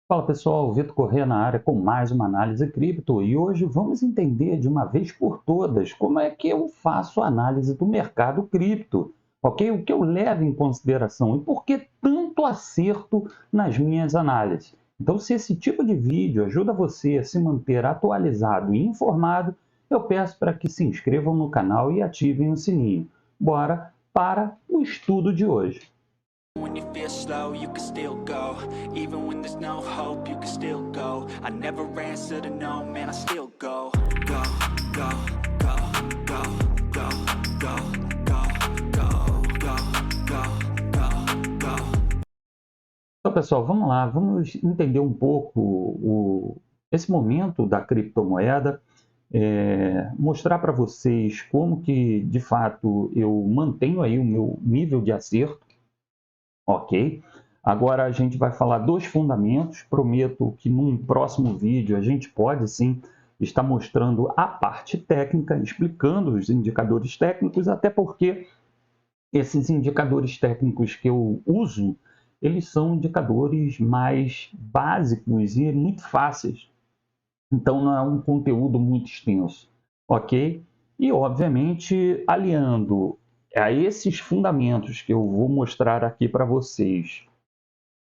Fala pessoal, Vitor Corrêa na área com mais uma análise cripto e hoje vamos entender de uma vez por todas como é que eu faço a análise do mercado cripto, ok? O que eu levo em consideração e por que tanto acerto nas minhas análises. Então, se esse tipo de vídeo ajuda você a se manter atualizado e informado, eu peço para que se inscrevam no canal e ativem o sininho. Bora para o estudo de hoje. When you feel slow, you can still go. Even when there's no hope, you can still go. I never answer to no, man, I still go. Go, go, go, go, go, go, go, go, go, go, go. Então, pessoal, vamos lá, vamos entender um pouco esse momento da criptomoeda, mostrar para vocês como que, de fato, eu mantenho aí o meu nível de acerto, ok? Agora a gente vai falar dos fundamentos, prometo que num próximo vídeo a gente pode sim estar mostrando a parte técnica, explicando os indicadores técnicos, até porque esses indicadores técnicos que eu uso, eles são indicadores mais básicos e muito fáceis. Então, não é um conteúdo muito extenso, ok? E, obviamente, aliando a esses fundamentos que eu vou mostrar aqui para vocês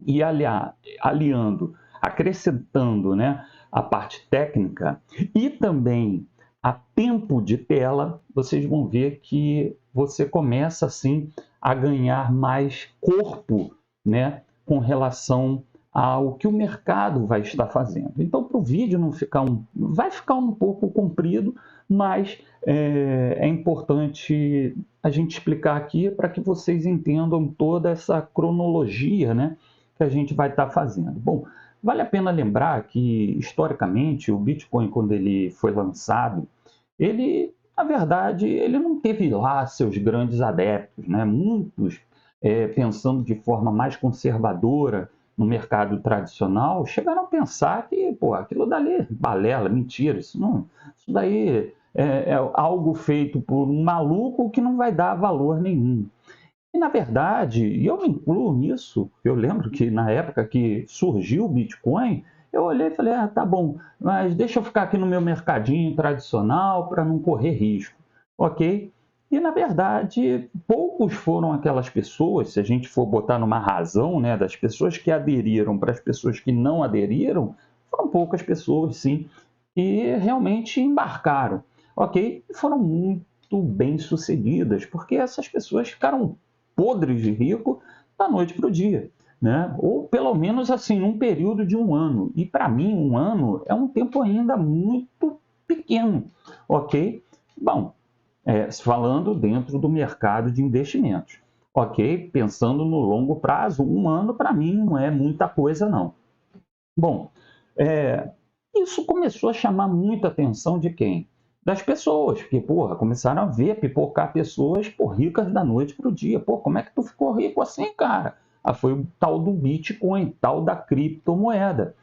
e aliando, acrescentando, né, a parte técnica e também a tempo de tela, vocês vão ver que você começa assim a ganhar mais corpo, né, com relação ao que o mercado vai estar fazendo. Então, para o vídeo não ficar vai ficar um pouco comprido, mas é importante a gente explicar aqui para que vocês entendam toda essa cronologia, né, que a gente vai estar fazendo. Bom, vale a pena lembrar que, historicamente, o Bitcoin, quando ele foi lançado, ele, na verdade, ele não teve lá seus grandes adeptos, né? Muitos, pensando de forma mais conservadora no mercado tradicional, chegaram a pensar que, pô, aquilo dali é balela, mentira, isso daí é algo feito por um maluco que não vai dar valor nenhum. E, na verdade, e eu me incluo nisso, eu lembro que na época que surgiu o Bitcoin, eu olhei e falei, tá bom, mas deixa eu ficar aqui no meu mercadinho tradicional para não correr risco, ok? E, na verdade, poucos foram aquelas pessoas, se a gente for botar numa razão, né, das pessoas que aderiram para as pessoas que não aderiram, foram poucas pessoas, sim, que realmente embarcaram, ok? E foram muito bem sucedidas, porque essas pessoas ficaram podres de rico da noite para o dia, né? Ou pelo menos assim, num período de um ano. E para mim, um ano é um tempo ainda muito pequeno, ok? Bom, falando dentro do mercado de investimentos, ok? Pensando no longo prazo, um ano para mim não é muita coisa, não. Bom, isso começou a chamar muita atenção de quem? Das pessoas, porque, porra, começaram a ver pipocar pessoas, pô, ricas da noite para o dia. Pô, como é que tu ficou rico assim, cara? Ah, foi o tal do Bitcoin, tal da criptomoeda.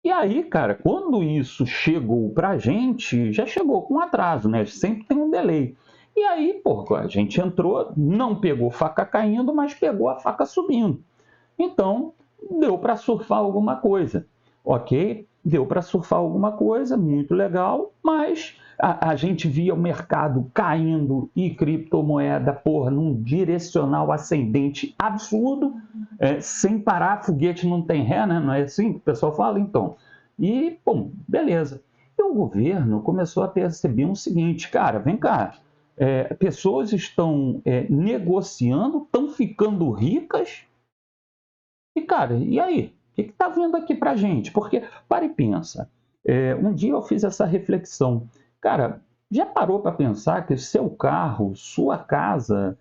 E aí, cara, quando isso chegou para a gente, já chegou com atraso, né? Sempre tem um delay. E aí, pô, a gente entrou, não pegou faca caindo, mas pegou a faca subindo. Então, deu para surfar alguma coisa, ok? Deu para surfar alguma coisa, muito legal, mas a gente via o mercado caindo e criptomoeda, porra, num direcional ascendente absurdo, sem parar, foguete não tem ré, né? Não é assim que o pessoal fala? Então, e, bom, beleza. E o governo começou a perceber o seguinte, cara, vem cá, pessoas estão negociando, estão ficando ricas, e, cara, e aí? O que está vindo aqui para a gente? Porque, para e pensa. Um dia eu fiz essa reflexão. Cara, já parou para pensar que seu carro, sua casa,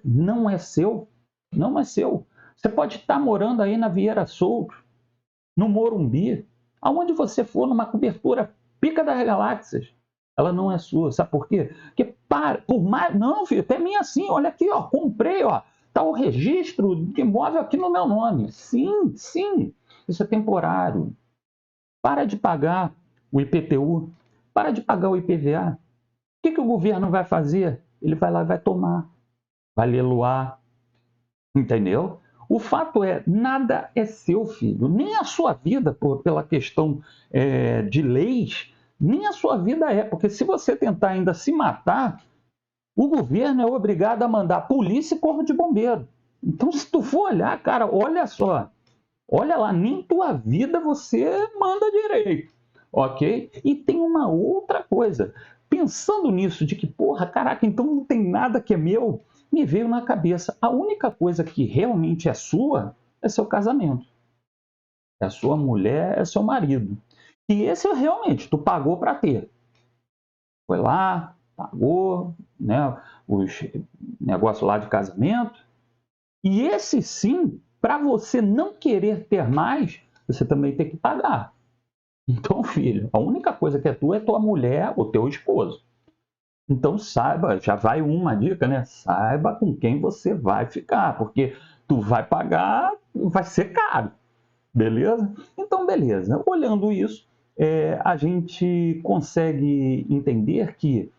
não é seu? Não é seu. Você pode estar morando aí na Vieira Solto, no Morumbi, aonde você for, numa cobertura pica das galáxias. Ela não é sua. Sabe por quê? Porque por mais. Não, filho, até mim assim, olha aqui, ó, comprei, ó. Está o registro de imóvel aqui no meu nome. Sim, sim, isso é temporário. Para de pagar o IPTU, para de pagar o IPVA. O que o governo vai fazer? Ele vai lá e vai tomar, vai leiloar, entendeu? O fato é, nada é seu, filho. Nem a sua vida, pela questão de leis, nem a sua vida é. Porque se você tentar ainda se matar, o governo é obrigado a mandar polícia e corpo de bombeiro. Então, se tu for olhar, cara, olha só. Olha lá, nem tua vida você manda direito, ok? E tem uma outra coisa. Pensando nisso, de que, porra, caraca, então não tem nada que é meu, me veio na cabeça. A única coisa que realmente é sua é seu casamento. É a sua mulher, é seu marido. E esse realmente tu pagou para ter. Foi lá, pagou, né, os negócios lá de casamento. E esse sim, para você não querer ter mais, você também tem que pagar. Então, filho, a única coisa que é tua é tua mulher ou teu esposo. Então saiba, já vai uma dica, né? Saiba com quem você vai ficar, porque tu vai pagar, vai ser caro, beleza? Então, beleza. Olhando isso, a gente consegue entender que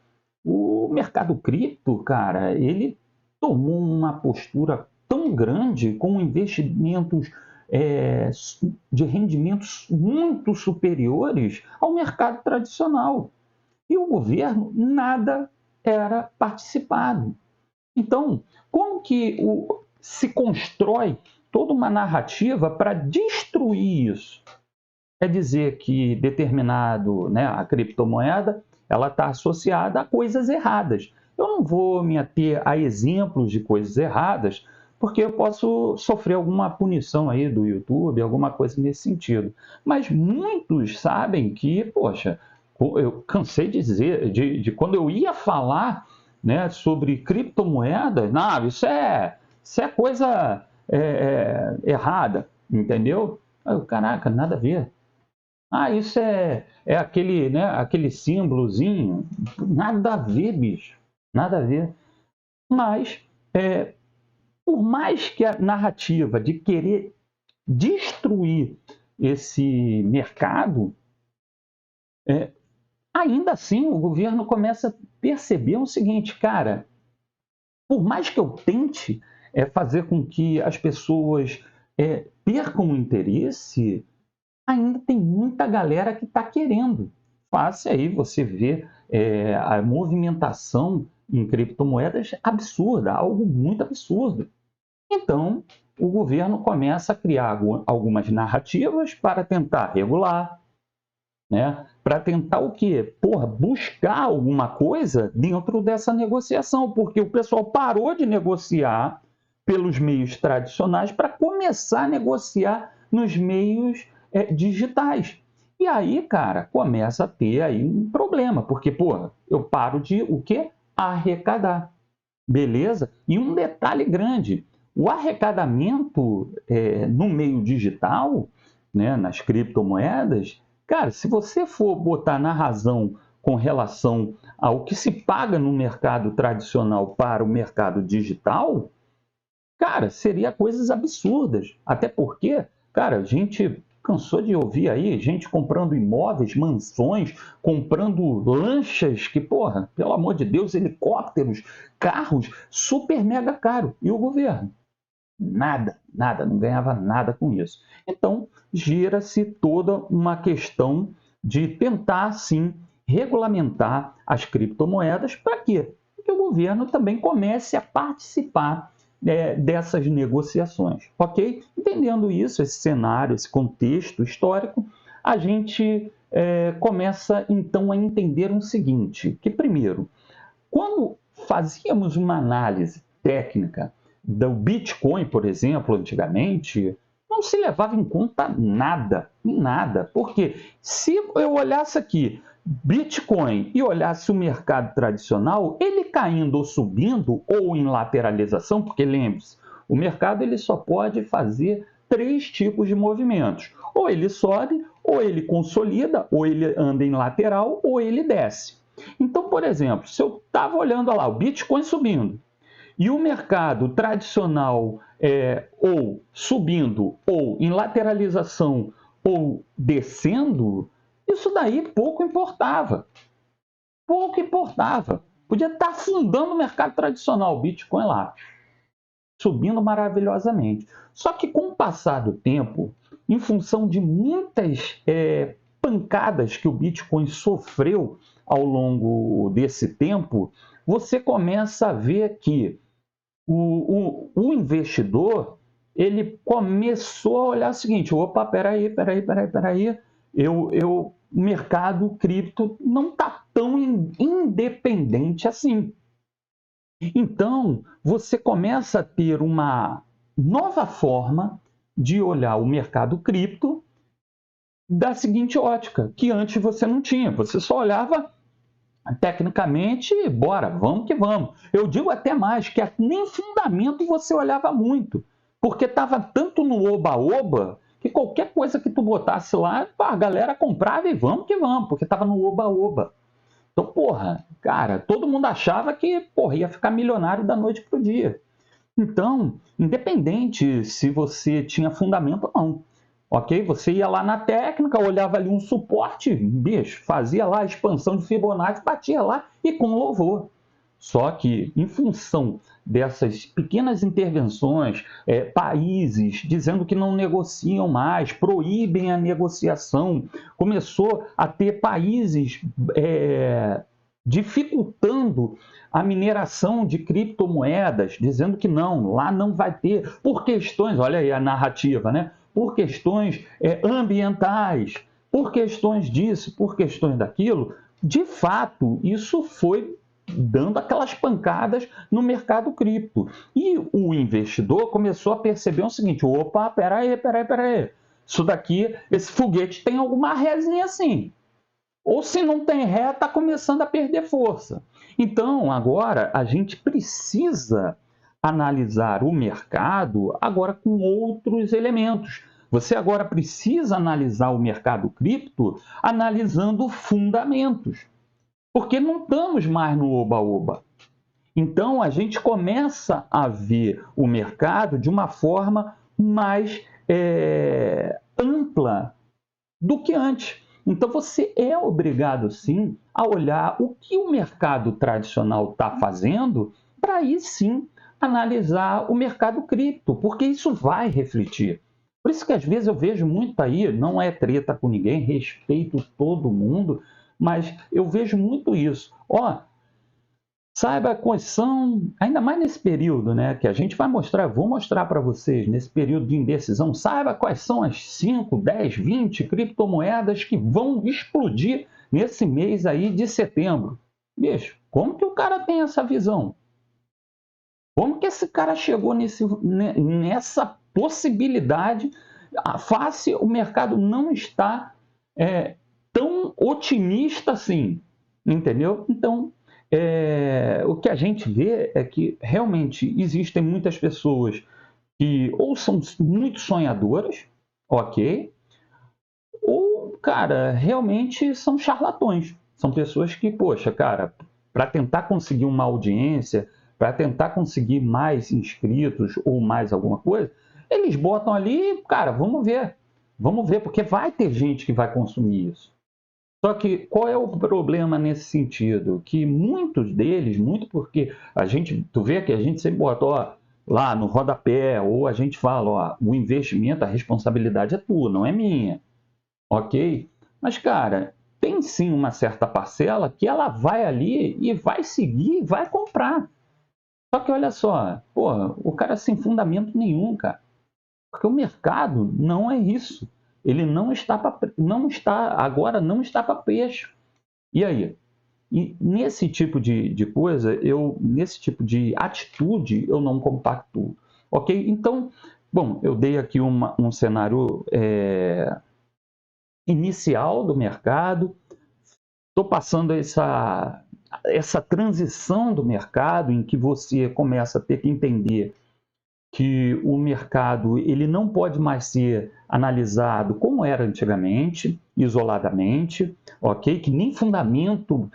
o mercado cripto, cara, ele tomou uma postura tão grande com investimentos de rendimentos muito superiores ao mercado tradicional. E o governo nada era participado. Então, como que se constrói toda uma narrativa para destruir isso? É dizer que determinado, né, a criptomoeda, ela está associada a coisas erradas. Eu não vou me ater a exemplos de coisas erradas, porque eu posso sofrer alguma punição aí do YouTube, alguma coisa nesse sentido. Mas muitos sabem que, poxa, eu cansei de dizer, de quando eu ia falar, né, sobre criptomoeda, não, isso é coisa errada, entendeu? Caraca, nada a ver. Ah, isso é aquele, né, aquele símbolozinho. Nada a ver, bicho. Nada a ver. Mas, por mais que a narrativa de querer destruir esse mercado, ainda assim o governo começa a perceber o seguinte, cara, por mais que eu tente fazer com que as pessoas percam o interesse, ainda tem muita galera que está querendo. Fácil aí você ver a movimentação em criptomoedas absurda, algo muito absurdo. Então, o governo começa a criar algumas narrativas para tentar regular, né? Para tentar o quê? Porra, buscar alguma coisa dentro dessa negociação, porque o pessoal parou de negociar pelos meios tradicionais para começar a negociar nos meios digitais. E aí, cara, começa a ter aí um problema, porque, porra, eu paro de o quê? Arrecadar. Beleza? E um detalhe grande, o arrecadamento no meio digital, né, nas criptomoedas, cara, se você for botar na razão com relação ao que se paga no mercado tradicional para o mercado digital, cara, seria coisas absurdas. Até porque, cara, a gente cansou de ouvir aí gente comprando imóveis, mansões, comprando lanchas, que, porra, pelo amor de Deus, helicópteros, carros, super mega caro. E o governo? Nada, nada, não ganhava nada com isso. Então, gira-se toda uma questão de tentar, sim, regulamentar as criptomoedas. Para quê? Para que o governo também comece a participar dessas negociações, ok? Entendendo isso, esse cenário, esse contexto histórico, a gente começa então a entender o seguinte, que primeiro, quando fazíamos uma análise técnica do Bitcoin, por exemplo, antigamente, não se levava em conta nada, nada, porque se eu olhasse aqui Bitcoin e olhasse o mercado tradicional, ele caindo ou subindo ou em lateralização, porque lembre-se, o mercado ele só pode fazer 3 tipos de movimentos. Ou ele sobe, ou ele consolida, ou ele anda em lateral, ou ele desce. Então, por exemplo, se eu estava olhando lá o Bitcoin subindo e o mercado tradicional ou subindo, ou em lateralização, ou descendo, isso daí pouco importava. Pouco importava. Podia estar afundando o mercado tradicional, o Bitcoin lá. subindo maravilhosamente. Só que com o passar do tempo, em função de muitas pancadas que o Bitcoin sofreu ao longo desse tempo, você começa a ver que o investidor ele começou a olhar o seguinte: opa, peraí, o mercado cripto não está tão independente assim. Então, você começa a ter uma nova forma de olhar o mercado cripto da seguinte ótica, que antes você não tinha. Você só olhava tecnicamente, bora, vamos que vamos. Eu digo até mais, que nem fundamento você olhava muito, porque estava tanto no oba-oba que qualquer coisa que tu botasse lá, a galera comprava e vamos que vamos, porque estava no oba-oba. Então, porra, cara, todo mundo achava que, porra, ia ficar milionário da noite pro dia. Então, independente se você tinha fundamento ou não, ok? Você ia lá na técnica, olhava ali um suporte, bicho, fazia lá a expansão de Fibonacci, batia lá e com louvor. Só que, em função dessas pequenas intervenções, países dizendo que não negociam mais, proíbem a negociação, começou a ter países dificultando a mineração de criptomoedas, dizendo que não, lá não vai ter, por questões, olha aí a narrativa, né? Por questões ambientais, por questões disso, por questões daquilo. De fato, isso foi dando aquelas pancadas no mercado cripto. E o investidor começou a perceber o seguinte: opa, peraí. Isso daqui, esse foguete tem alguma rézinha assim. Ou se não tem ré, está começando a perder força. Então, agora, a gente precisa analisar o mercado agora com outros elementos. Você agora precisa analisar o mercado cripto analisando fundamentos. Porque não estamos mais no oba-oba. Então, a gente começa a ver o mercado de uma forma mais ampla do que antes. Então, você é obrigado, sim, a olhar o que o mercado tradicional está fazendo para aí, sim, analisar o mercado cripto, porque isso vai refletir. Por isso que, às vezes, eu vejo muito aí, não é treta com ninguém, respeito todo mundo, mas eu vejo muito isso. Saiba quais são, ainda mais nesse período, né, que a gente vai mostrar, vou mostrar para vocês, nesse período de indecisão, saiba quais são as 5, 10, 20 criptomoedas que vão explodir nesse mês aí de setembro. Bicho, como que o cara tem essa visão? Como que esse cara chegou nessa possibilidade? Face, o mercado não está tão otimista assim, entendeu? Então, o que a gente vê é que realmente existem muitas pessoas que ou são muito sonhadoras, ok, ou, cara, realmente são charlatões. São pessoas que, poxa, cara, para tentar conseguir uma audiência, para tentar conseguir mais inscritos ou mais alguma coisa, eles botam ali, cara, vamos ver, porque vai ter gente que vai consumir isso. Só que qual é o problema nesse sentido? Que muitos deles, muito porque tu vê que a gente sempre bota, lá no rodapé, ou a gente fala, o investimento, a responsabilidade é tua, não é minha, ok? Mas, cara, tem sim uma certa parcela que ela vai ali e vai seguir, vai comprar. Só que olha só, o cara sem fundamento nenhum, cara. Porque o mercado não é isso. Ele não está para peixe. E aí? E nesse tipo de coisa, nesse tipo de atitude, eu não compactuo. Ok? Então, bom, eu dei aqui um cenário inicial do mercado. Estou passando essa transição do mercado em que você começa a ter que entender que o mercado ele não pode mais ser analisado como era antigamente, isoladamente, ok? Que nem fundamento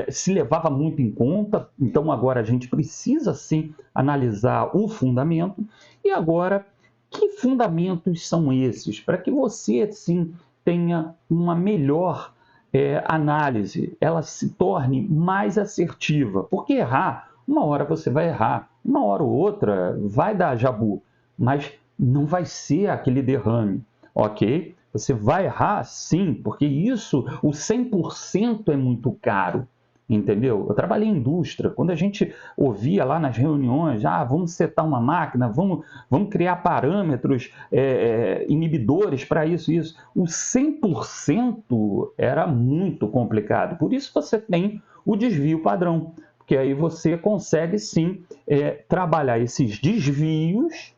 se levava muito em conta, então agora a gente precisa sim analisar o fundamento. E agora, que fundamentos são esses? Para que você sim tenha uma melhor análise, ela se torne mais assertiva, porque errar uma hora você vai errar, uma hora ou outra vai dar jabu, mas não vai ser aquele derrame, ok? Você vai errar sim, porque isso, o 100% é muito caro, entendeu? Eu trabalhei em indústria, quando a gente ouvia lá nas reuniões, vamos setar uma máquina, vamos criar parâmetros inibidores para isso, o 100% era muito complicado, por isso você tem o desvio padrão, porque aí você consegue sim trabalhar esses desvios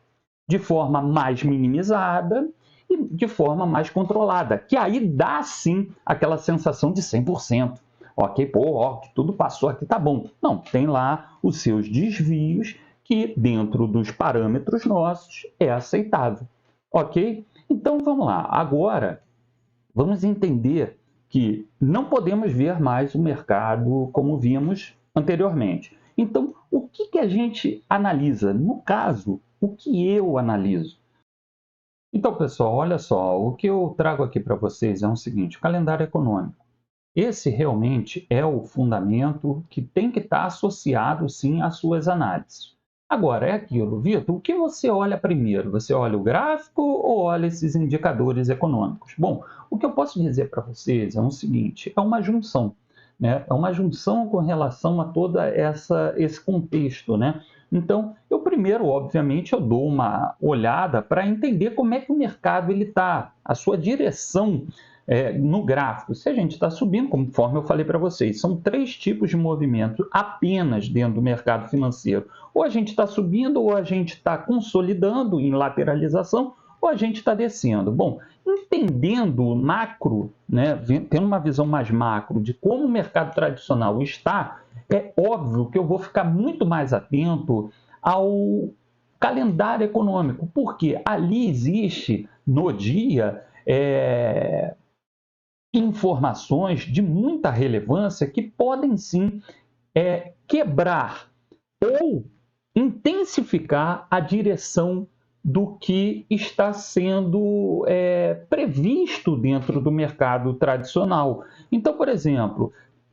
de forma mais minimizada e de forma mais controlada, que aí dá sim aquela sensação de 100%. Ok, que tudo passou aqui, tá bom. Não, tem lá os seus desvios que dentro dos parâmetros nossos é aceitável. Ok? Então vamos lá. Agora vamos entender que não podemos ver mais o mercado como víamos anteriormente. Então, o que a gente analisa? No caso, o que eu analiso? Então, pessoal, olha só, o que eu trago aqui para vocês é o seguinte, o calendário econômico. Esse realmente é o fundamento que tem que estar associado, sim, às suas análises. Agora, é aquilo, Vitor, o que você olha primeiro? Você olha o gráfico ou olha esses indicadores econômicos? Bom, o que eu posso dizer para vocês é o seguinte, é uma junção, né? É uma junção com relação a todo esse contexto, né? Então, eu primeiro, obviamente, eu dou uma olhada para entender como é que o mercado está, a sua direção no gráfico. Se a gente está subindo, conforme eu falei para vocês, são 3 tipos de movimento apenas dentro do mercado financeiro. Ou a gente está subindo, ou a gente está consolidando em lateralização, ou a gente está descendo. Bom, entendendo o macro, né, tendo uma visão mais macro de como o mercado tradicional está, é óbvio que eu vou ficar muito mais atento ao calendário econômico, porque ali existe no dia informações de muita relevância que podem sim quebrar ou intensificar a direção do que está sendo previsto dentro do mercado tradicional. Então, por exemplo,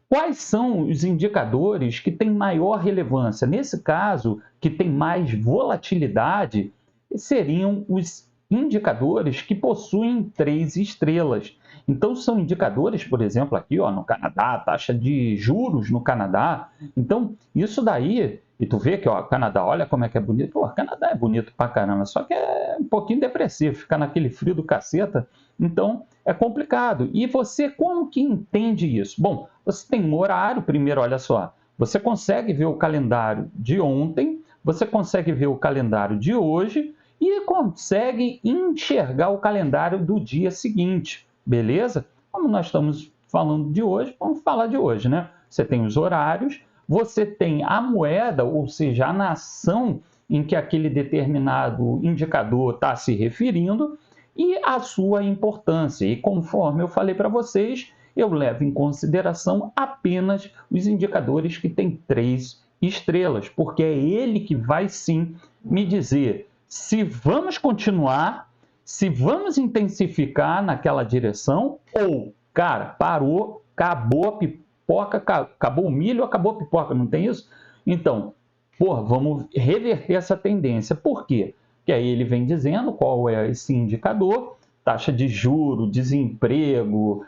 quais são os indicadores que têm maior relevância? Nesse caso, que tem mais volatilidade, seriam os indicadores que possuem 3 estrelas. Então, são indicadores, por exemplo, aqui no Canadá, a taxa de juros no Canadá. Então, isso daí, e tu vê que Canadá, olha como é que é bonito. Pô, Canadá é bonito pra caramba, só que é um pouquinho depressivo, fica naquele frio do caceta. Então, é complicado. E você, como que entende isso? Bom, você tem um horário, primeiro, olha só, você consegue ver o calendário de ontem, você consegue ver o calendário de hoje e consegue enxergar o calendário do dia seguinte, beleza? Como nós estamos falando de hoje, vamos falar de hoje, né? Você tem os horários, você tem a moeda, ou seja, a nação em que aquele determinado indicador está se referindo e a sua importância. E conforme eu falei para vocês, eu levo em consideração apenas os indicadores que têm 3 estrelas, porque é ele que vai sim me dizer se vamos continuar, se vamos intensificar naquela direção ou, cara, parou, acabou a pipoca, acabou o milho, acabou a pipoca, não tem isso? Então, vamos reverter essa tendência. Por quê? Porque aí ele vem dizendo qual é esse indicador, taxa de juro, desemprego,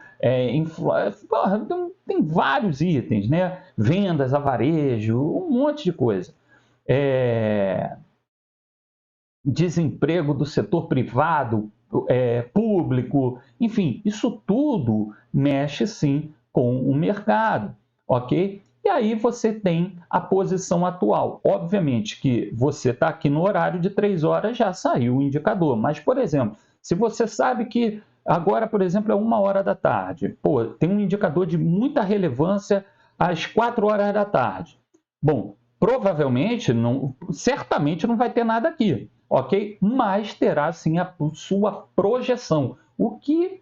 tem vários itens, né? Vendas a varejo, um monte de coisa. Desemprego do setor privado, público, enfim, isso tudo mexe sim com o mercado, ok? E aí você tem a posição atual. Obviamente que você está aqui no horário de 3 horas, já saiu o indicador, mas, por exemplo, se você sabe que agora, por exemplo, é 1h da tarde, tem um indicador de muita relevância às 4 horas da tarde. Bom, provavelmente, certamente não vai ter nada aqui, ok? Mas terá sim a sua projeção. O que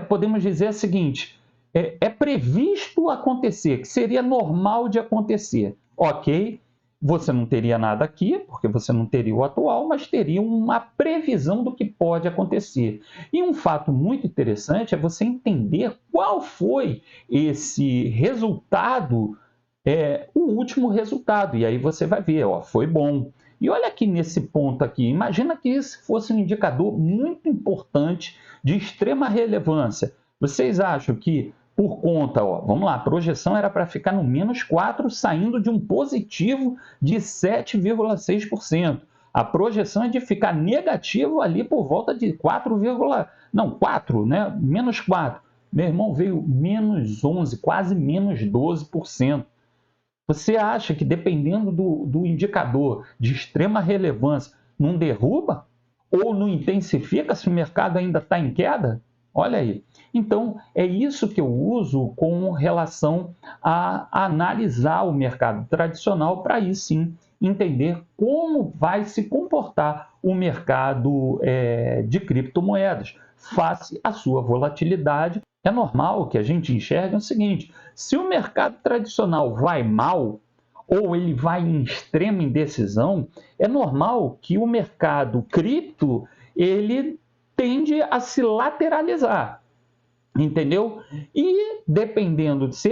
podemos dizer é o seguinte, é previsto acontecer, que seria normal de acontecer, ok? Você não teria nada aqui, porque você não teria o atual, mas teria uma previsão do que pode acontecer. E um fato muito interessante é você entender qual foi esse resultado o último resultado. E aí você vai ver, ó, foi bom. E olha aqui nesse ponto aqui, imagina que esse fosse um indicador muito importante, de extrema relevância. Vocês acham que por conta, ó, vamos lá, a projeção era para ficar no -4, saindo de um positivo de 7,6%. A projeção é de ficar negativo ali por volta de 4, não, 4, né? -4. Meu irmão veio -11, quase -12%. Você acha que dependendo do indicador de extrema relevância, não derruba? Ou não intensifica se o mercado ainda está em queda? Olha aí. Então, é isso que eu uso com relação a analisar o mercado tradicional para aí sim entender como vai se comportar o mercado de criptomoedas face à sua volatilidade. É normal que a gente enxergue o seguinte: se o mercado tradicional vai mal ou ele vai em extrema indecisão, é normal que o mercado cripto ele tende a se lateralizar, entendeu? E dependendo se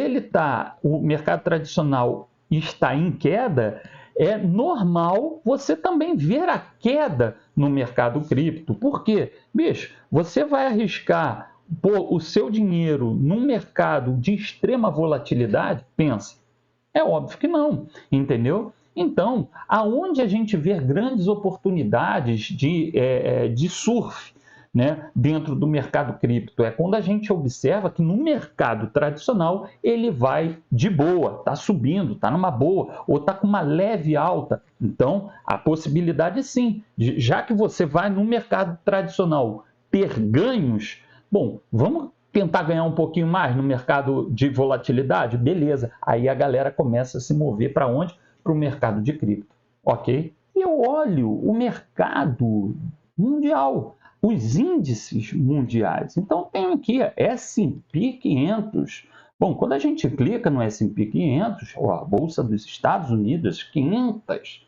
o mercado tradicional está em queda, é normal você também ver a queda no mercado cripto. Por quê? Bicho, você vai arriscar pôr o seu dinheiro num mercado de extrema volatilidade? Pensa. É óbvio que não, entendeu? Então, aonde a gente vê grandes oportunidades de surf, né, dentro do mercado cripto, é quando a gente observa que no mercado tradicional ele vai de boa, está subindo, está numa boa, ou está com uma leve alta. Então, a possibilidade sim, já que você vai no mercado tradicional ter ganhos, bom, vamos tentar ganhar um pouquinho mais no mercado de volatilidade? Beleza. Aí a galera começa a se mover para onde? Para o mercado de cripto, ok? E eu olho o mercado mundial, os índices mundiais. Então, tem aqui S&P 500. Bom, quando a gente clica no S&P 500, ó, a Bolsa dos Estados Unidos, 500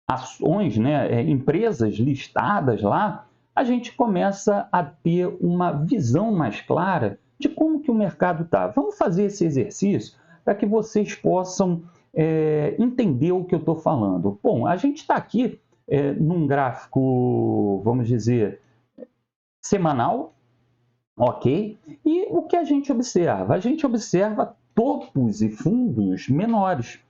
ações, né, empresas listadas lá, a gente começa a ter uma visão mais clara de como que o mercado está. Vamos fazer esse exercício para que vocês possam entender o que eu estou falando. Bom, a gente está aqui num gráfico, vamos dizer, semanal, ok? E o que a gente observa? A gente observa topos e fundos menores.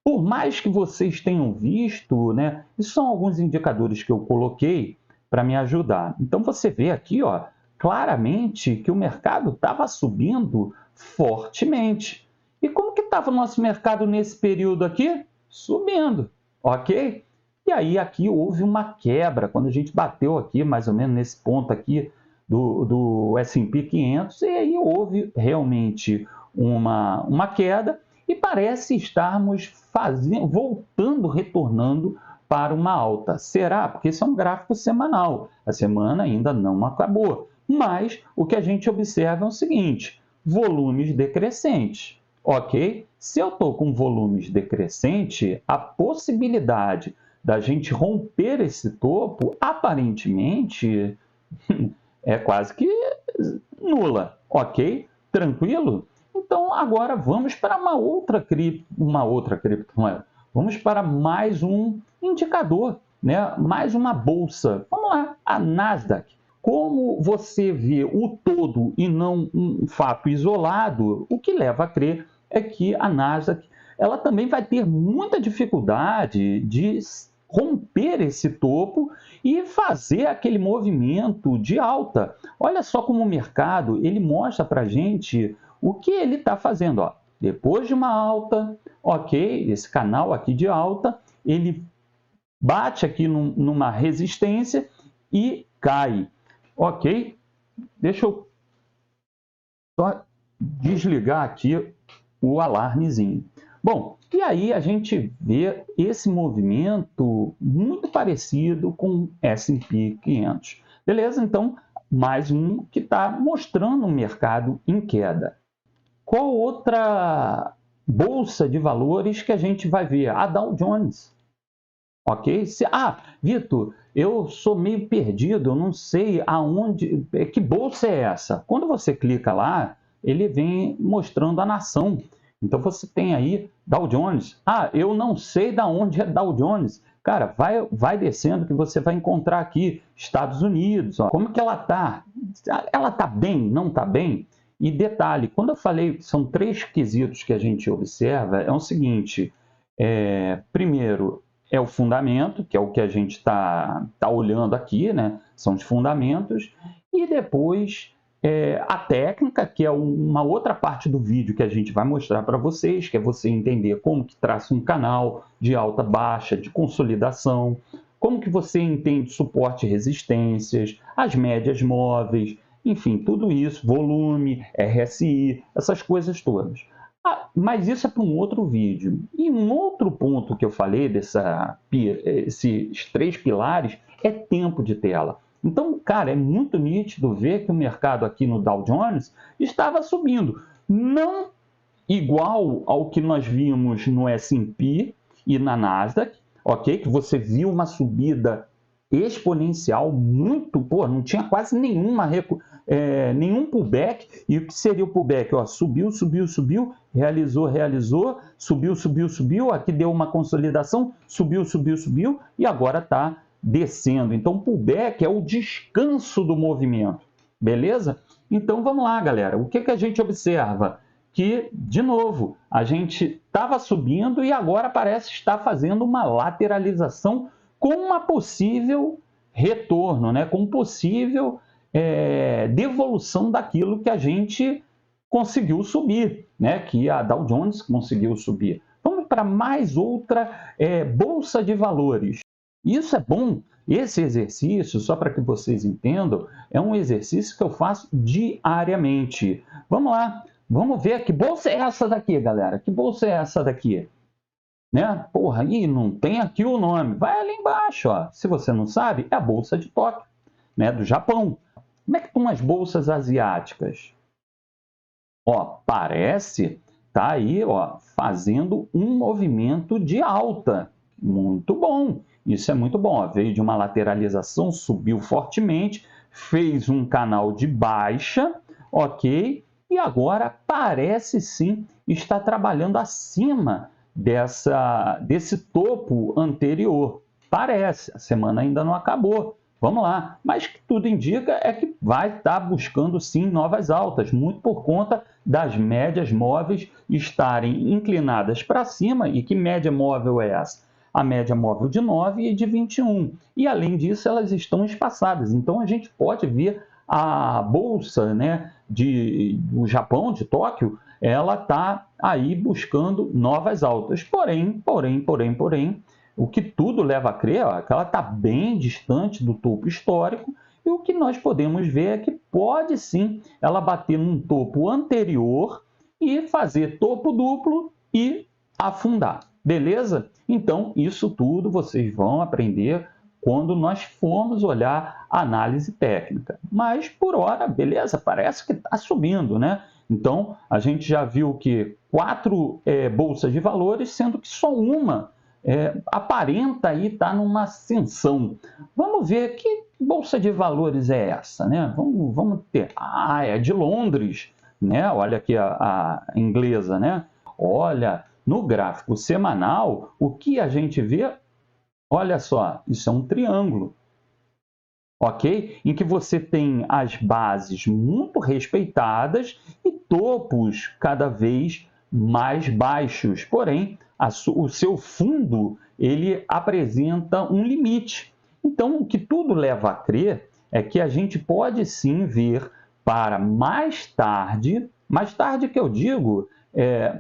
Por mais que vocês tenham visto, né, isso são alguns indicadores que eu coloquei para me ajudar. Então, você vê aqui, ó, claramente que o mercado estava subindo fortemente. E como que estava o nosso mercado nesse período aqui? Subindo, ok? E aí aqui houve uma quebra, quando a gente bateu aqui, mais ou menos nesse ponto aqui do S&P 500, e aí houve realmente uma queda, e parece estarmos retornando para uma alta. Será? Porque isso é um gráfico semanal. A semana ainda não acabou. Mas o que a gente observa é o seguinte: volumes decrescentes. Ok? Se eu estou com volumes decrescentes, a possibilidade da gente romper esse topo, aparentemente, é quase que nula. Ok? Tranquilo? Então, agora vamos para uma outra criptomoeda. Vamos para mais um indicador, né? Mais uma bolsa. Vamos lá, a Nasdaq. Como você vê o todo e não um fato isolado, o que leva a crer é que a Nasdaq ela também vai ter muita dificuldade de romper esse topo e fazer aquele movimento de alta. Olha só como o mercado ele mostra para a gente o que ele está fazendo. Ó. Depois de uma alta, ok, esse canal aqui de alta, ele bate aqui numa resistência e cai. Ok? Deixa eu só desligar aqui o alarmezinho. Bom, e aí a gente vê esse movimento muito parecido com o S&P 500. Beleza? Então, mais um que está mostrando um mercado em queda. Qual outra bolsa de valores que a gente vai ver? A Dow Jones. Ok? Vitor, eu sou meio perdido, eu não sei aonde, que bolsa é essa? Quando você clica lá, ele vem mostrando a nação. Então você tem aí Dow Jones. Ah, eu não sei de onde é Dow Jones. Cara, vai descendo que você vai encontrar aqui Estados Unidos. Ó. Como que ela está? Ela está bem? Não está bem? E detalhe, quando eu falei que são 3 quesitos que a gente observa, é o seguinte, primeiro é o fundamento, que é o que a gente tá olhando aqui, né? São os fundamentos, e depois a técnica, que é uma outra parte do vídeo que a gente vai mostrar para vocês, que é você entender como que traça um canal de alta, baixa, de consolidação, como que você entende suporte e resistências, as médias móveis, enfim, tudo isso, volume, RSI, essas coisas todas. Mas isso é para um outro vídeo. E um outro ponto que eu falei esses 3 pilares é tempo de tela. Então, cara, é muito nítido ver que o mercado aqui no Dow Jones estava subindo. Não igual ao que nós vimos no S&P e na Nasdaq, ok? Que você viu uma subida exponencial muito, não tinha quase nenhum pullback. E o que seria o pullback? Ó, subiu, realizou, subiu, aqui deu uma consolidação, subiu e agora está descendo. Então, pullback é o descanso do movimento, beleza? Então, vamos lá, galera. O que a gente observa? Que, de novo, a gente estava subindo e agora parece estar fazendo uma lateralização com uma possível retorno, né? Com possível devolução daquilo que a gente conseguiu subir, né? Que a Dow Jones conseguiu subir. Vamos para mais outra bolsa de valores. Isso é bom. Esse exercício, só para que vocês entendam, é um exercício que eu faço diariamente. Vamos lá, vamos ver que bolsa é essa daqui, galera. Que bolsa é essa daqui? Né? Porra, aí não tem aqui o nome. Vai ali embaixo, ó. Se você não sabe, é a Bolsa de Tóquio, né? Do Japão. Como é que estão as bolsas asiáticas? Ó, parece tá aí, ó, fazendo um movimento de alta. Muito bom. Isso é muito bom. Ó, veio de uma lateralização, subiu fortemente, fez um canal de baixa, ok? E agora parece sim estar trabalhando acima desse topo anterior. Parece, a semana ainda não acabou. Vamos lá, mas que tudo indica é que vai estar buscando sim novas altas, muito por conta das médias móveis estarem inclinadas para cima. E que média móvel é essa? A média móvel de 9 e de 21. E além disso, elas estão espaçadas. Então a gente pode ver a bolsa, né, do Japão, de Tóquio, ela está aí buscando novas altas. Porém, o que tudo leva a crer é que ela está bem distante do topo histórico, e o que nós podemos ver é que pode sim ela bater num topo anterior e fazer topo duplo e afundar, beleza? Então, isso tudo vocês vão aprender quando nós formos olhar a análise técnica. Mas, por hora, beleza, parece que está subindo, né? Então, a gente já viu que 4 bolsas de valores, sendo que só uma aparenta aí estar numa ascensão. Vamos ver que bolsa de valores é essa, né? Vamos ter. É de Londres, né? Olha aqui a inglesa, né? Olha, no gráfico semanal, o que a gente vê? Olha só, isso é um triângulo, ok? Em que você tem as bases muito respeitadas e topos cada vez mais baixos. Porém, o seu fundo ele apresenta um limite. Então, o que tudo leva a crer é que a gente pode sim ver para mais tarde que eu digo,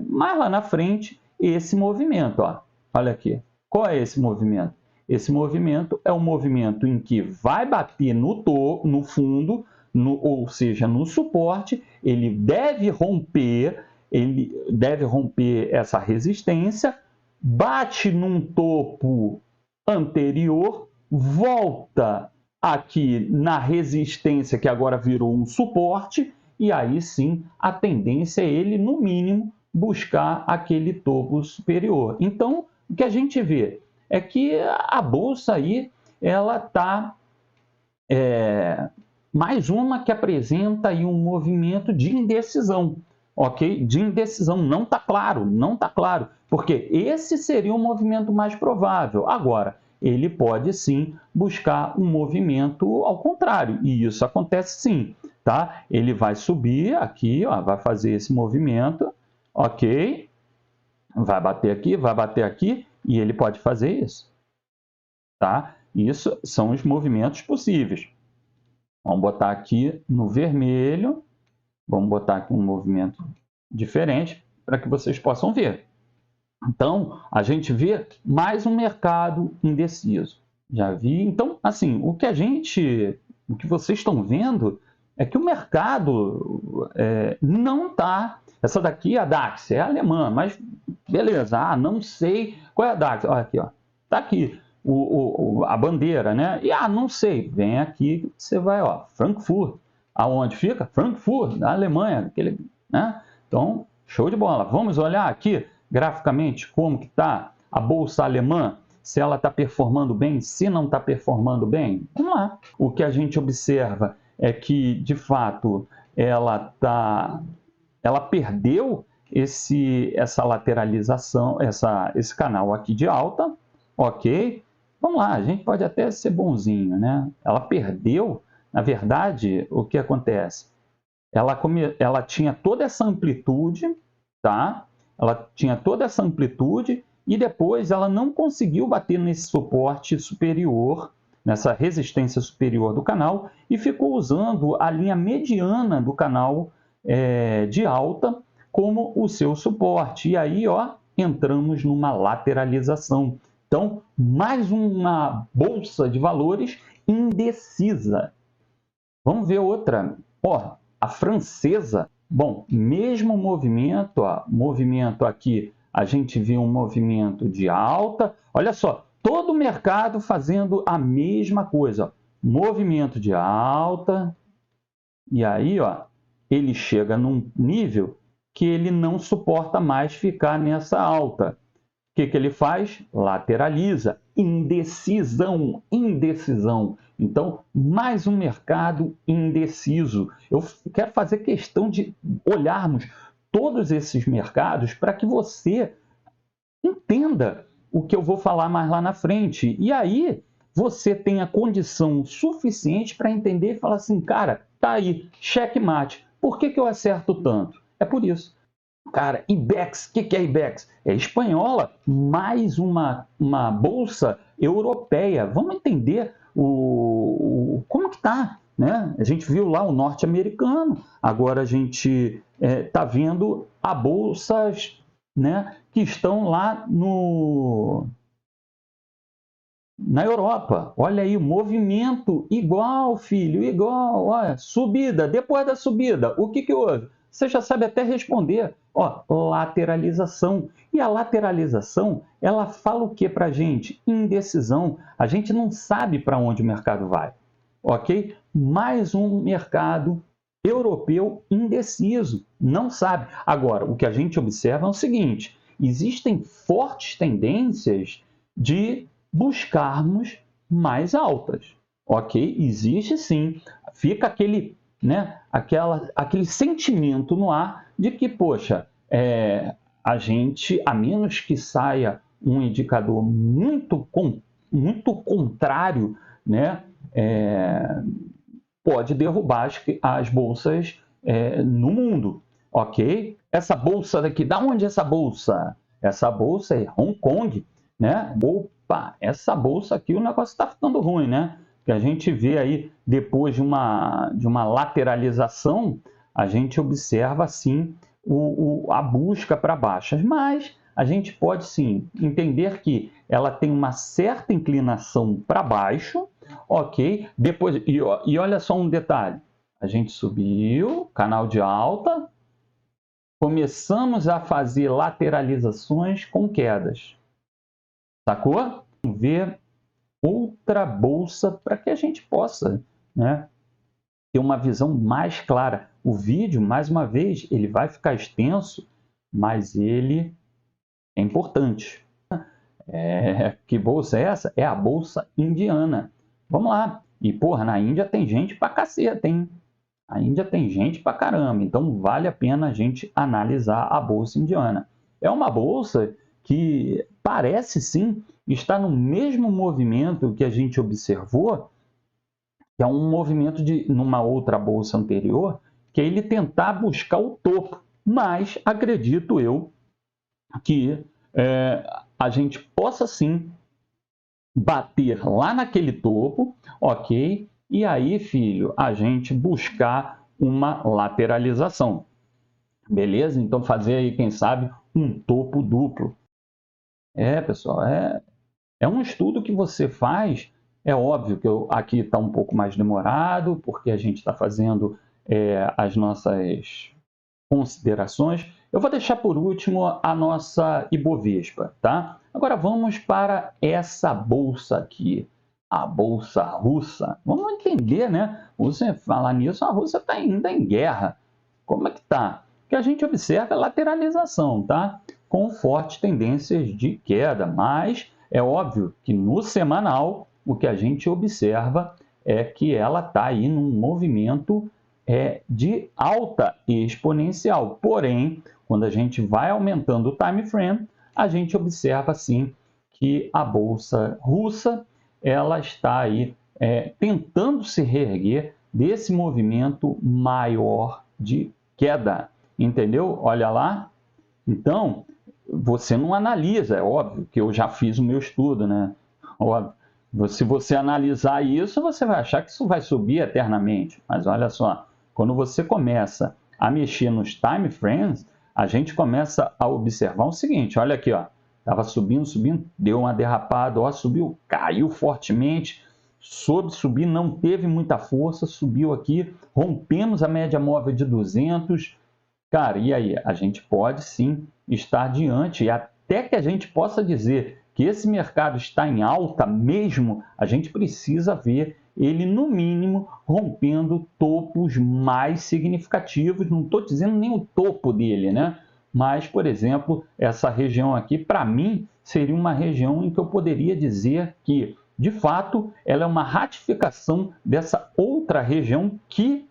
mais lá na frente, esse movimento. Ó. Olha aqui, qual é esse movimento? Esse movimento é um movimento em que vai bater no fundo, ou seja, no suporte, ele deve romper essa resistência, bate num topo anterior, volta aqui na resistência que agora virou um suporte, e aí sim a tendência é ele, no mínimo, buscar aquele topo superior. Então, o que a gente vê é que a bolsa aí, ela está mais uma que apresenta aí um movimento de indecisão, ok? De indecisão, não está claro, não está claro, porque esse seria o movimento mais provável. Agora, ele pode sim buscar um movimento ao contrário, e isso acontece sim, tá? Ele vai subir aqui, ó, vai fazer esse movimento, ok? Vai bater aqui, e ele pode fazer isso, tá? Isso são os movimentos possíveis. Vamos botar aqui no vermelho, vamos botar aqui um movimento diferente para que vocês possam ver. Então, a gente vê mais um mercado indeciso. Já vi? Então, assim, o que vocês estão vendo é que o mercado não está... Essa daqui é a DAX, é alemã, mas beleza, não sei qual é a DAX. Olha aqui, ó, está aqui a bandeira, né? E não sei, vem aqui, você vai, ó, Frankfurt. Aonde fica? Frankfurt, na Alemanha, né? Então, show de bola. Vamos olhar aqui graficamente como que está a bolsa alemã, se ela está performando bem, se não está performando bem. Vamos lá. O que a gente observa é que, de fato, ela perdeu essa lateralização, esse canal aqui de alta, ok? Vamos lá, a gente pode até ser bonzinho, né? Ela perdeu, na verdade, o que acontece? Ela tinha toda essa amplitude, tá? Ela tinha toda essa amplitude e depois ela não conseguiu bater nesse suporte superior, nessa resistência superior do canal e ficou usando a linha mediana do canal de alta como o seu suporte. E aí, ó, entramos numa lateralização. Então, mais uma bolsa de valores indecisa. Vamos ver outra. Ó, a francesa. Bom, mesmo movimento, ó, movimento aqui, a gente viu um movimento de alta. Olha só, todo o mercado fazendo a mesma coisa. Ó. Movimento de alta. E aí, ó, ele chega num nível que ele não suporta mais ficar nessa alta. O que ele faz? Lateraliza. Indecisão, indecisão. Então, mais um mercado indeciso. Eu quero fazer questão de olharmos todos esses mercados para que você entenda o que eu vou falar mais lá na frente. E aí, você tem a condição suficiente para entender e falar assim, cara, tá aí, checkmate. Por que eu acerto tanto? É por isso. Cara, IBEX, o que é IBEX? É espanhola, mais uma bolsa europeia. Vamos entender como que está, né? A gente viu lá o norte-americano, agora a gente está vendo a bolsas, né, que estão lá na Europa. Olha aí, o movimento igual, filho, igual. Olha, subida, depois da subida, o que houve? Você já sabe até responder. Ó, lateralização. E a lateralização, ela fala o que para a gente? Indecisão. A gente não sabe para onde o mercado vai. Ok? Mais um mercado europeu indeciso. Não sabe. Agora, o que a gente observa é o seguinte. Existem fortes tendências de buscarmos mais altas. Ok? Existe sim. Fica aquele... né? Aquele sentimento no ar de que, poxa, a gente, a menos que saia um indicador muito contrário, né? Pode derrubar as bolsas no mundo, ok? Essa bolsa daqui, da onde é essa bolsa? Essa bolsa é Hong Kong, né? Opa, essa bolsa aqui o negócio está ficando ruim, né? Que a gente vê aí, depois de uma lateralização, a gente observa, sim, a busca para baixas. Mas a gente pode, sim, entender que ela tem uma certa inclinação para baixo, ok? Depois, e olha só um detalhe. A gente subiu, canal de alta, começamos a fazer lateralizações com quedas. Sacou? Vamos ver outra bolsa para que a gente possa, né, ter uma visão mais clara. O vídeo, mais uma vez, ele vai ficar extenso, mas ele é importante. Que bolsa é essa? É a bolsa indiana. Vamos lá. E, porra, na Índia tem gente pra caceta, hein? A Índia tem gente pra caramba, então vale a pena a gente analisar a bolsa indiana. É uma bolsa que parece sim estar no mesmo movimento que a gente observou, que é um movimento de numa outra bolsa anterior, que é ele tentar buscar o topo. Mas acredito eu que a gente possa sim bater lá naquele topo, ok? E aí, filho, a gente buscar uma lateralização, beleza? Então fazer aí, quem sabe, um topo duplo. Pessoal, é um estudo que você faz. É óbvio que aqui está um pouco mais demorado, porque a gente está fazendo as nossas considerações. Eu vou deixar por último a nossa Ibovespa, tá? Agora vamos para essa bolsa aqui, a bolsa russa. Vamos entender, né? Você falar nisso, a Rússia está ainda em guerra. Como é que tá? O que a gente observa é lateralização, tá? Com fortes tendências de queda, mas é óbvio que no semanal o que a gente observa é que ela está aí num movimento de alta exponencial. Porém, quando a gente vai aumentando o time frame, a gente observa sim que a bolsa russa ela está aí tentando se reerguer desse movimento maior de queda, entendeu? Olha lá. Então, você não analisa, é óbvio que eu já fiz o meu estudo, né? Óbvio. Se você analisar isso, você vai achar que isso vai subir eternamente. Mas olha só, quando você começa a mexer nos time frames, a gente começa a observar o seguinte, olha aqui, ó, estava subindo, subindo, deu uma derrapada, ó, subiu, caiu fortemente, soube subir, não teve muita força, subiu aqui, rompemos a média móvel de 200, cara, e aí? A gente pode sim estar diante, e até que a gente possa dizer que esse mercado está em alta mesmo, a gente precisa ver ele, no mínimo, rompendo topos mais significativos. Não estou dizendo nem o topo dele, né? Mas, por exemplo, essa região aqui, para mim, seria uma região em que eu poderia dizer que, de fato, ela é uma ratificação dessa outra região que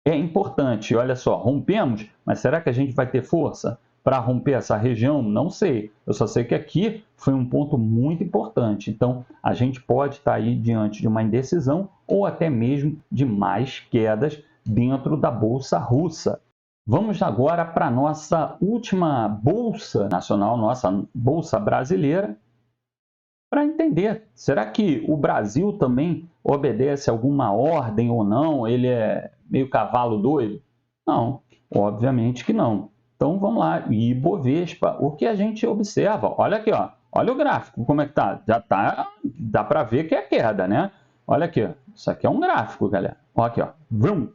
é importante. Olha só, rompemos, mas será que a gente vai ter força para romper essa região? Não sei. Eu só sei que aqui foi um ponto muito importante. Então, a gente pode estar aí diante de uma indecisão ou até mesmo de mais quedas dentro da Bolsa Russa. Vamos agora para a nossa última Bolsa Nacional, nossa Bolsa Brasileira, para entender, será que o Brasil também obedece alguma ordem ou não? Ele é meio cavalo doido? Não, obviamente que não. Então vamos lá, Ibovespa, o que a gente observa? Olha aqui, ó, olha o gráfico, como é que tá? Já tá, dá para ver que é queda, né? Olha aqui, ó. Isso aqui é um gráfico, galera. Olha aqui, ó, vrum,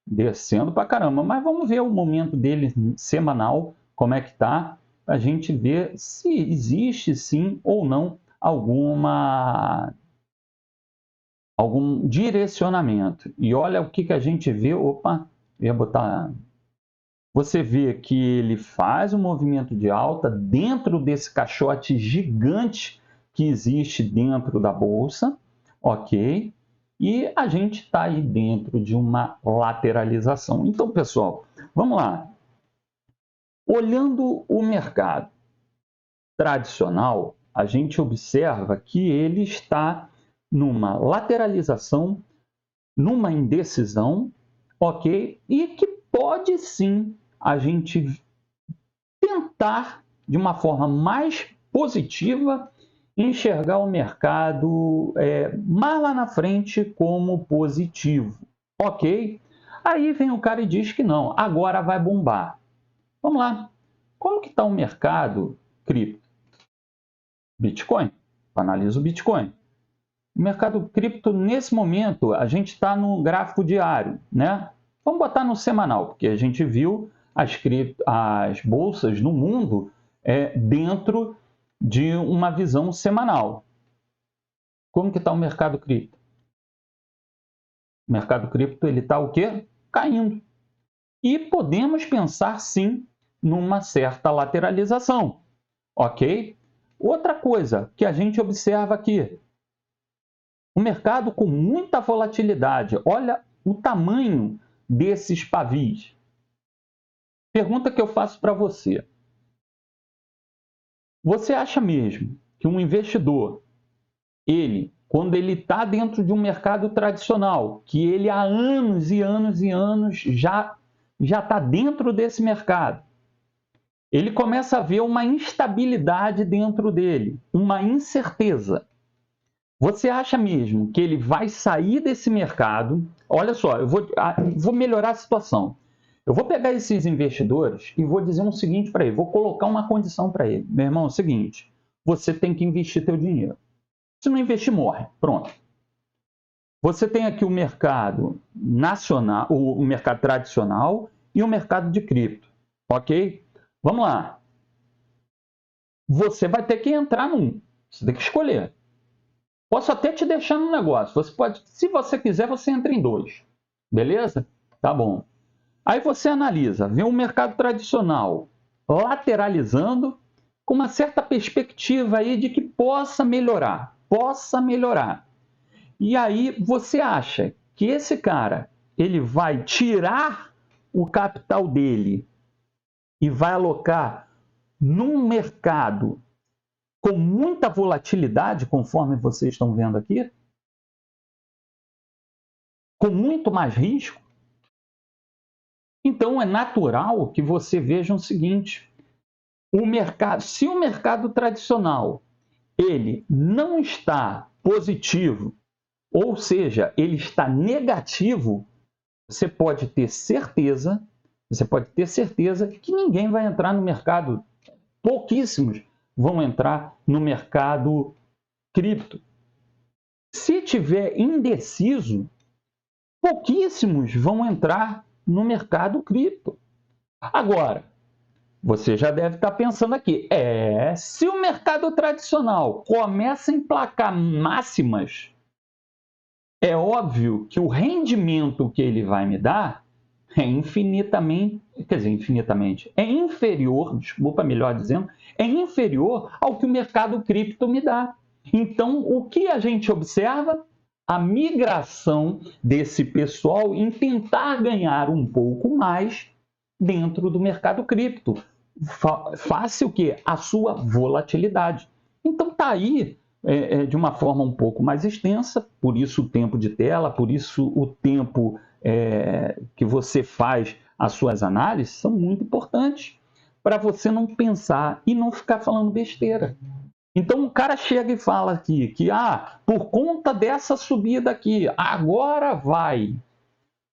descendo para caramba. Mas vamos ver o momento dele semanal, como é que tá, para a gente ver se existe sim ou não algum direcionamento. E olha o que a gente vê. Opa, eu ia botar. Você vê que ele faz um movimento de alta dentro desse caixote gigante que existe dentro da bolsa, ok? E a gente está aí dentro de uma lateralização. Então, pessoal, vamos lá. Olhando o mercado tradicional, a gente observa que ele está numa lateralização, numa indecisão, ok? E que pode sim a gente tentar, de uma forma mais positiva, enxergar o mercado mais lá na frente como positivo, ok? Aí vem o cara e diz que não, agora vai bombar. Vamos lá, como que está o mercado cripto? Bitcoin, analisa o Bitcoin. O mercado cripto, nesse momento, a gente está no gráfico diário, né? Vamos botar no semanal, porque a gente viu as bolsas no mundo dentro de uma visão semanal. Como que está o mercado cripto? O mercado cripto está o quê? Caindo. E podemos pensar, sim, numa certa lateralização, ok? Outra coisa que a gente observa aqui, Um mercado com muita volatilidade. Olha o tamanho desses pavis. Pergunta que eu faço para você. Você acha mesmo que um investidor, quando ele está dentro de um mercado tradicional, que ele há anos e anos e anos já está dentro desse mercado, ele começa a ver uma instabilidade dentro dele, uma incerteza. Você acha mesmo que ele vai sair desse mercado? Olha só, eu vou melhorar a situação. Eu vou pegar esses investidores e vou dizer o seguinte para ele, vou colocar uma condição para ele. Meu irmão, é o seguinte, você tem que investir teu dinheiro. Se não investir, morre. Pronto. Você tem aqui o mercado nacional, o mercado tradicional e o mercado de cripto. Ok? Vamos lá. Você vai ter que entrar num. Você tem que escolher. Posso até te deixar no negócio. Você pode, se você quiser, você entra em 2. Beleza? Tá bom. Aí você analisa, vê um mercado tradicional lateralizando com uma certa perspectiva aí de que possa melhorar. E aí você acha que esse cara, ele vai tirar o capital dele e vai alocar num mercado com muita volatilidade, conforme vocês estão vendo aqui, com muito mais risco? Então é natural que você veja o seguinte, se o mercado tradicional ele não está positivo, ou seja, ele está negativo, você pode ter certeza que ninguém vai entrar no mercado, pouquíssimos vão entrar no mercado cripto. Se tiver indeciso, pouquíssimos vão entrar no mercado cripto. Agora, você já deve estar pensando aqui, se o mercado tradicional começa a emplacar máximas, é óbvio que o rendimento que ele vai me dar é inferior, desculpa, melhor dizendo, é inferior ao que o mercado cripto me dá. Então, o que a gente observa? A migração desse pessoal em tentar ganhar um pouco mais dentro do mercado cripto. Face o quê? A sua volatilidade. Então, está aí de uma forma um pouco mais extensa, por isso o tempo de tela, por isso o tempo que você faz as suas análises são muito importantes para você não pensar e não ficar falando besteira. Então o cara chega e fala aqui que por conta dessa subida aqui, agora vai.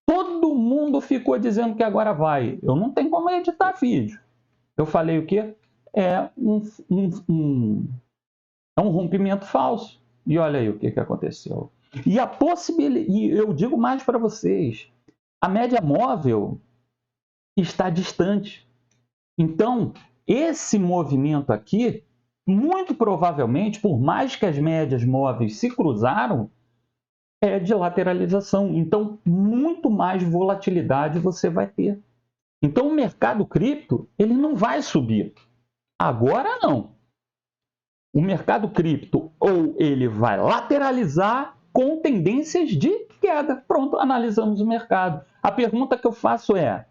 Todo mundo ficou dizendo que agora vai. Eu não tenho como editar vídeo. Eu falei o quê? É um rompimento falso. E olha aí o que aconteceu. E a possibilidade, e eu digo mais para vocês, a média móvel está distante. Então, esse movimento aqui, muito provavelmente, por mais que as médias móveis se cruzaram, é de lateralização. Então, muito mais volatilidade você vai ter. Então, o mercado cripto, ele não vai subir. Agora não. O mercado cripto ou ele vai lateralizar com tendências de queda. Pronto, analisamos o mercado. A pergunta que eu faço é: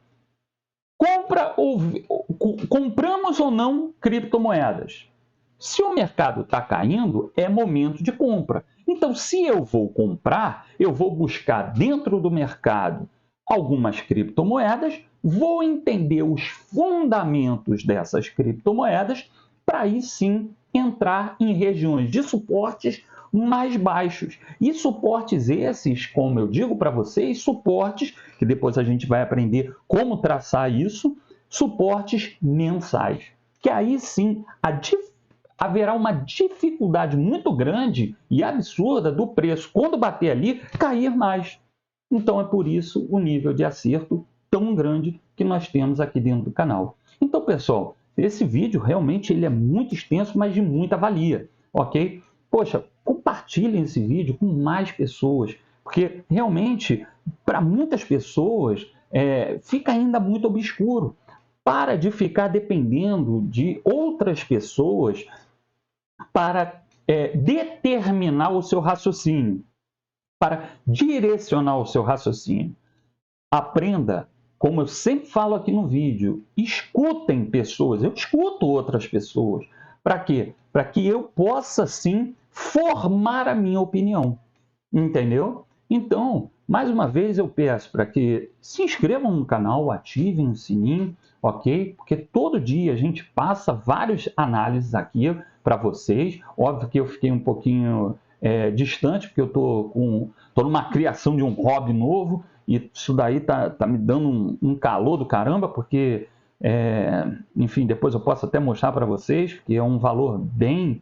compramos ou não criptomoedas? Se o mercado está caindo, é momento de compra. Então, se eu vou comprar, eu vou buscar dentro do mercado algumas criptomoedas, vou entender os fundamentos dessas criptomoedas para aí sim entrar em regiões de suportes mais baixos. E suportes esses, como eu digo para vocês, suportes, que depois a gente vai aprender como traçar isso, suportes mensais. Que aí sim haverá uma dificuldade muito grande e absurda do preço, quando bater ali, cair mais. Então é por isso o nível de acerto tão grande que nós temos aqui dentro do canal. Então, pessoal, esse vídeo realmente ele é muito extenso, mas de muita valia, ok? Poxa, compartilhem esse vídeo com mais pessoas, porque realmente, para muitas pessoas, fica ainda muito obscuro. Para de ficar dependendo de outras pessoas para determinar o seu raciocínio. para direcionar o seu raciocínio. Aprenda, como eu sempre falo aqui no vídeo, escutem pessoas, eu escuto outras pessoas. Para quê? Para que eu possa, sim, formar a minha opinião. Entendeu? Então, mais uma vez eu peço para que se inscrevam no canal, ativem o sininho, ok? Porque todo dia a gente passa várias análises aqui para vocês. Óbvio que eu fiquei um pouquinho distante, porque eu tô numa criação de um hobby novo e isso daí tá me dando um calor do caramba, porque, enfim, depois eu posso até mostrar para vocês, que é um valor bem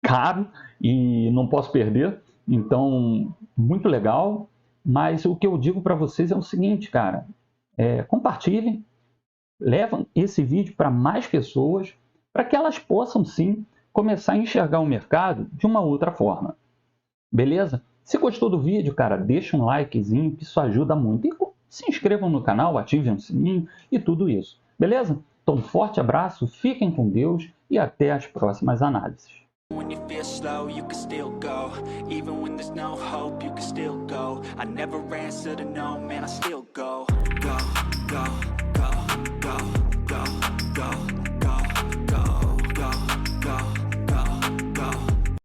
caro e não posso perder. Então, muito legal. Mas o que eu digo para vocês é o seguinte, cara. Compartilhem, levam esse vídeo para mais pessoas, para que elas possam, sim, começar a enxergar o mercado de uma outra forma. Beleza? Se gostou do vídeo, cara, deixa um likezinho, que isso ajuda muito. E se inscrevam no canal, ativem o sininho e tudo isso. Beleza? Então, um forte abraço, fiquem com Deus e até as próximas análises. When you feel slow, you can still go. Even when there's no hope, you can still go. I never answer to no, man, I still